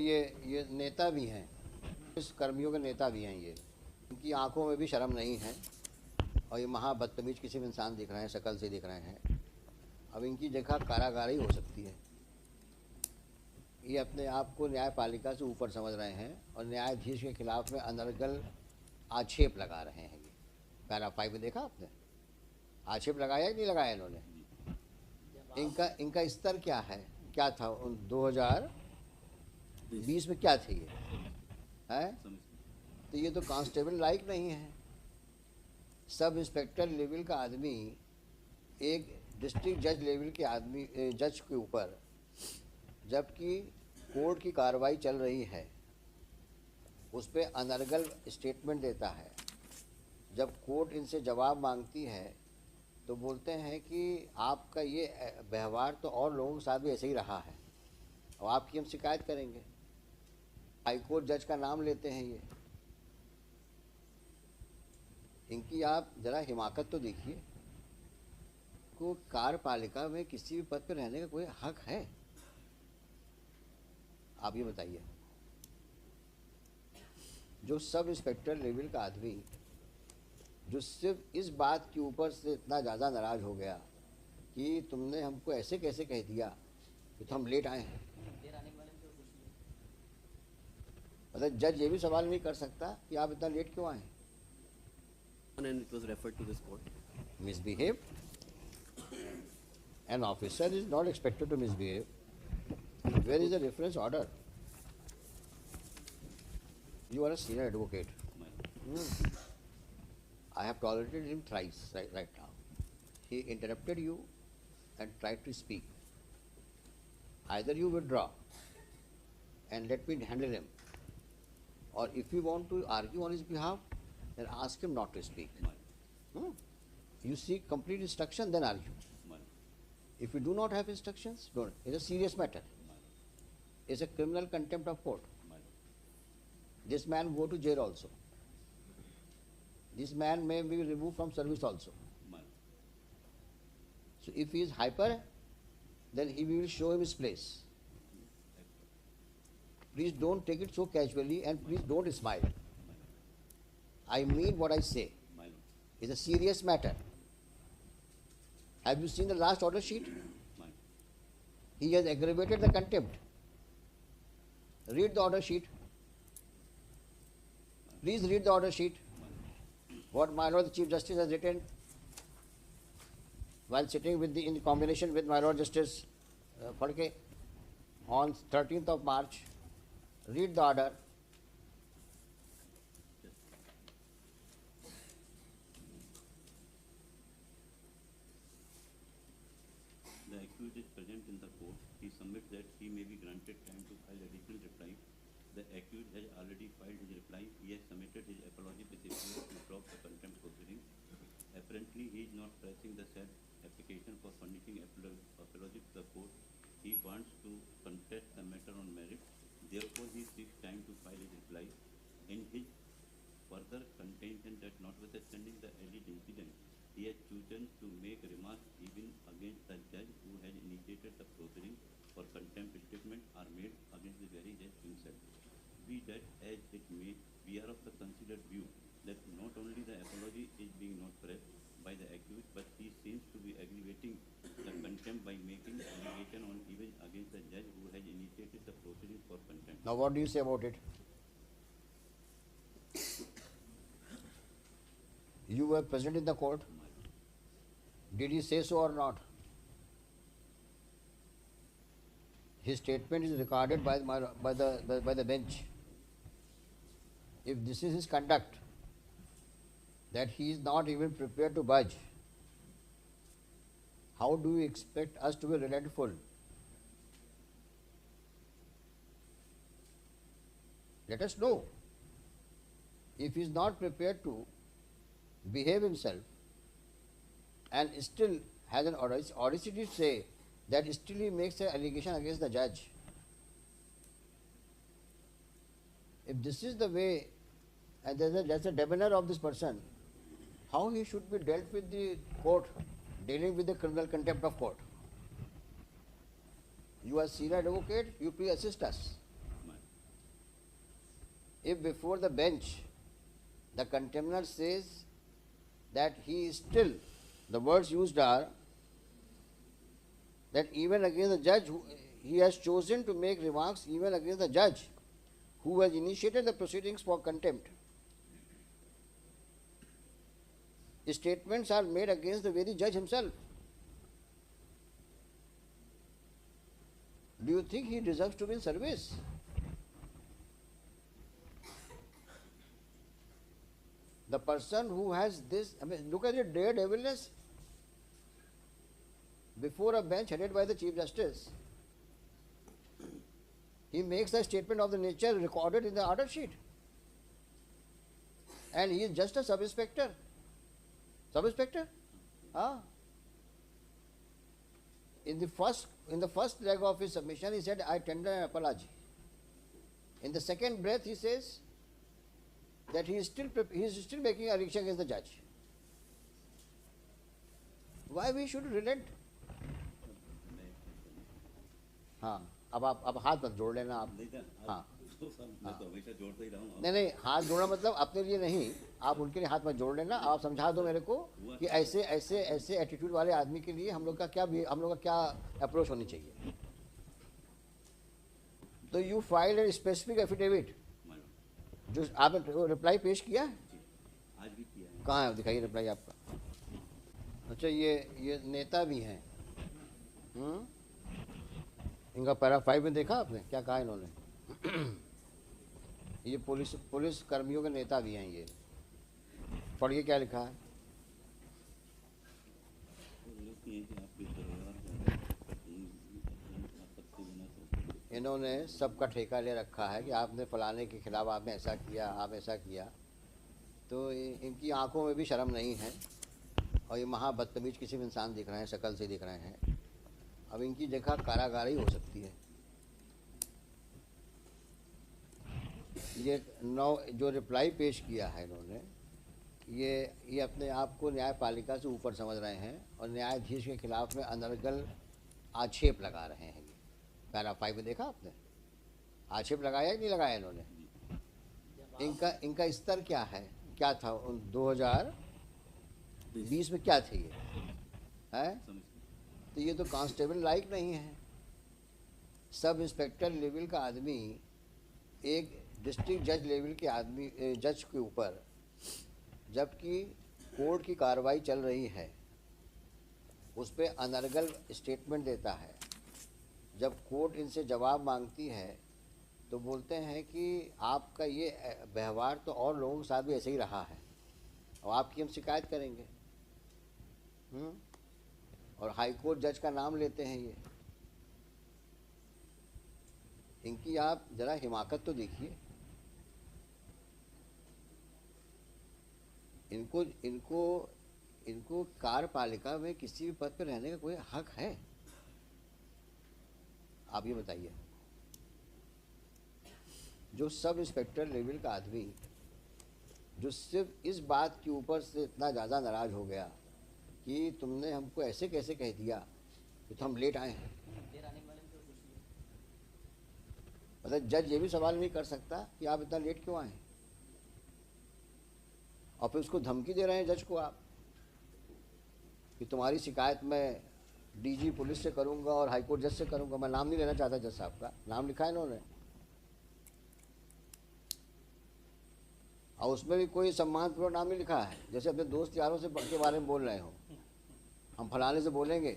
ये नेता भी हैं, इस कर्मियों के नेता भी हैं ये। इनकी आंखों में भी शर्म नहीं है और ये महा बदतमीज किसी भी इंसान दिख रहे हैं, शक्ल से दिख रहे हैं। अब इनकी जगह कारागार ही हो सकती है। ये अपने आप को न्यायपालिका से ऊपर समझ रहे हैं और न्यायाधीश के खिलाफ में अनर्गल आक्षेप लगा रहे हैं। ये पैरा 5 में देखा आपने, आक्षेप लगाया कि नहीं लगाया इन्होंने? इनका स्तर क्या है, क्या था 2020 में, क्या थे ये है? तो ये तो कांस्टेबल लायक नहीं है। सब इंस्पेक्टर लेवल का आदमी एक डिस्ट्रिक्ट जज लेवल के आदमी, जज के ऊपर, जबकि कोर्ट की कार्रवाई चल रही है, उस पर अनर्गल स्टेटमेंट देता है। जब कोर्ट इनसे जवाब मांगती है तो बोलते हैं कि आपका ये व्यवहार तो और लोगों के साथ भी ऐसे ही रहा है और आपकी हम शिकायत करेंगे। हाईकोर्ट जज का नाम लेते हैं ये। इनकी आप ज़रा हिमाकत तो देखिए। को कार्यपालिका में किसी भी पद पर रहने का कोई हक है? आप ये बताइए। जो सब इंस्पेक्टर लेवल का आदमी, जो सिर्फ इस बात के ऊपर से इतना ज़्यादा नाराज़ हो गया कि तुमने हमको ऐसे कैसे कह दिया कि तो हम लेट आए हैं। मतलब जज ये भी सवाल नहीं कर सकता कि आप इतना लेट क्यों आए। And it was referred to this court. Misbehave. An officer is not expected to misbehave. Where is the reference order? You are a senior advocate. I have tolerated him thrice right now. He interrupted you and tried to speak. Either you withdraw and let me handle him, or if you want to argue on his behalf, then ask him not to speak. You seek complete instruction, then argue. If you do not have instructions, don't. It's a serious matter. It's a criminal contempt of court. This man go to jail also. This man may be removed from service also. So if he is hyper, then he will show him his place. Please don't take it so casually and please don't smile. I mean what I say. It's a serious matter. Have you seen the last order sheet? He has aggravated the contempt. Read the order sheet. Please read the order sheet. What my Lord the Chief Justice has written while sitting with in combination with my Lord Justice Phadke on 13th of March. Read the order. The accused is present in the court. He submits that he may be granted time to file additional reply. The accused has already filed his reply. He has submitted his apology with his will to drop the contempt proceeding. Apparently, he is not pressing the said application for furnishing apology to the court. He wants to contest the matter on merit. Therefore, he seeks time to file his reply. In his further contention that notwithstanding the alleged incident, he has chosen to make remarks even against the judge who has initiated the proceeding for contempt. Statement are made against the very judge himself. Be that as it may, we are of the considered view that not only the apology is being not pressed by the accused, but he seems to be aggravating the contempt by making allegation on even against the judge who has initiated the proceeding for contempt. Now what do you say about it? You were present in the court. Did he say so or not? His statement is recorded by the bench. If this is his conduct, that he is not even prepared to budge, how do you expect us to be relentiful? Let us know. If he is not prepared to behave himself and still has an audacity to say that still he makes an allegation against the judge. If this is the way, and that's a demeanor of this person, how he should be dealt with the court, dealing with the criminal contempt of court? You are senior advocate, you please assist us. if before the bench the contender says that he is still, the words used are that even against the judge, he has chosen to make remarks even against the judge who has initiated the proceedings for contempt. Statements are made against the very judge himself. Do you think he deserves to be in service? The person who has this, I mean, look at the daredevilness before a bench headed by the Chief Justice. He makes a statement of the nature recorded in the order sheet. And he is just a sub-inspector. Sub-inspector? Ah. In the first leg of his submission, he said, I tender an apology. In the second breath, he says that he is still making a reaction against the judge. Why we should relent? हाँ, अब हाथ मत जोड़ लेना आप. नहीं था, हाँ. तो सब मैं तो हमेशा जोड़ता ही रहूँगा। नहीं, हाथ जोड़ना मतलब अपने लिए नहीं, आप उनके लिए हाथ मत जोड़ लेना. आप समझा दो मेरे को कि ऐसे एटीट्यूड वाले आदमी के लिए हम लोग का क्या अप्रोच होनी चाहिए. तो you filed a specific affidavit, जो आपने रिप्लाई पेश किया है? आज भी किया है। कहाँ है, दिखाइए रिप्लाई आपका. अच्छा, ये नेता भी हैं. इनका पैरा 5 में देखा आपने क्या कहा इन्होंने? ये पुलिस कर्मियों के नेता भी हैं. ये पढ़िए क्या लिखा है. इन्होंने सबका ठेका ले रखा है कि आपने फलाने के खिलाफ आपने ऐसा किया, आप ऐसा किया. तो इनकी आंखों में भी शर्म नहीं है और ये महा बदतमीज किसी भी इंसान दिख रहे हैं, शक्ल से दिख रहे हैं. अब इनकी जगह कारागार ही हो सकती है. ये जो रिप्लाई पेश किया है इन्होंने, ये अपने आप को न्यायपालिका से ऊपर समझ रहे हैं और न्यायाधीश के खिलाफ में अनर्गल आक्षेप लगा रहे हैं. ये पैरा 5 में देखा आपने? आक्षेप लगाया कि नहीं लगाया इन्होंने? इनका स्तर क्या है, क्या था 2020 में, क्या थे ये है? तो ये तो कांस्टेबल लायक नहीं है. सब इंस्पेक्टर लेवल का आदमी एक डिस्ट्रिक्ट जज लेवल के आदमी जज के ऊपर, जबकि कोर्ट की कार्रवाई चल रही है, उस पर अनर्गल स्टेटमेंट देता है. जब कोर्ट इनसे जवाब मांगती है तो बोलते हैं कि आपका ये व्यवहार तो और लोगों के साथ भी ऐसे ही रहा है और आपकी हम शिकायत करेंगे. और हाई कोर्ट जज का नाम लेते हैं ये. इनकी आप जरा हिमाकत तो देखिए. इनको कार्यपालिका में किसी भी पद पर रहने का कोई हक है? आप ये बताइए. जो सब इंस्पेक्टर लेवल का आदमी, जो सिर्फ इस बात के ऊपर से इतना ज़्यादा नाराज़ हो गया कि तुमने हमको ऐसे कैसे कह दिया कि तो हम लेट आए हैं. मतलब जज ये भी सवाल नहीं कर सकता कि आप इतना लेट क्यों आए, और फिर उसको धमकी दे रहे हैं जज को आप कि तुम्हारी शिकायत मैं डीजी पुलिस से करूंगा और हाईकोर्ट जज से करूंगा. मैं नाम नहीं लेना चाहता जज साहब का, नाम लिखा है इन्होंने, और उसमें भी कोई सम्मानपूर्वक नाम नहीं लिखा है. जैसे अपने दोस्त यारों से के बारे में बोल रहे हो, हम फलाने से बोलेंगे.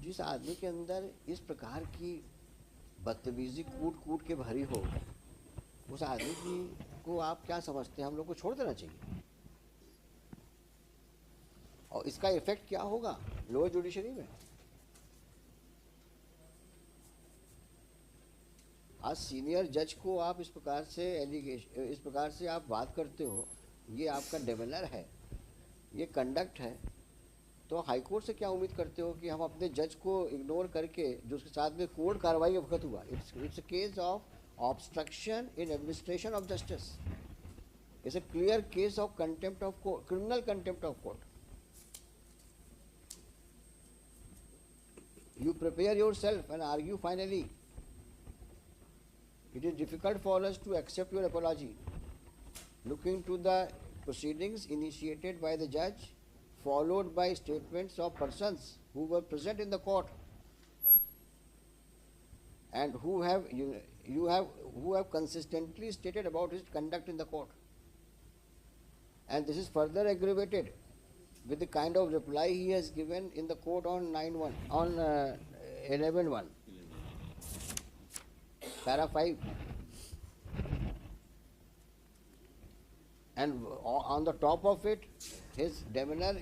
जिस आदमी के अंदर इस प्रकार की बदतमीजी कूट के भरी हो, उस आदमी को आप क्या समझते हैं? हम लोग को छोड़ देना चाहिए. और इसका इफेक्ट क्या होगा लोअर जुडिशरी में? आज सीनियर जज को आप इस प्रकार से आप बात करते हो, ये आपका डेमेनर है, ये कंडक्ट है. तो हाई कोर्ट से क्या उम्मीद करते हो कि हम अपने जज को इग्नोर करके, जो उसके साथ में कोर्ट कार्रवाई के वक्त हुआ, it's a case of obstruction in administration of justice. It's a clear case of contempt of court, criminal contempt of court. You prepare yourself and argue finally It is difficult for us to accept your apology. Looking to the proceedings initiated by the judge, followed by statements of persons who were present in the court and who have consistently stated about his conduct in the court. And this is further aggravated with the kind of reply he has given in the court on 9-1, on 11-1, para 5. And on the top of it, his demeanor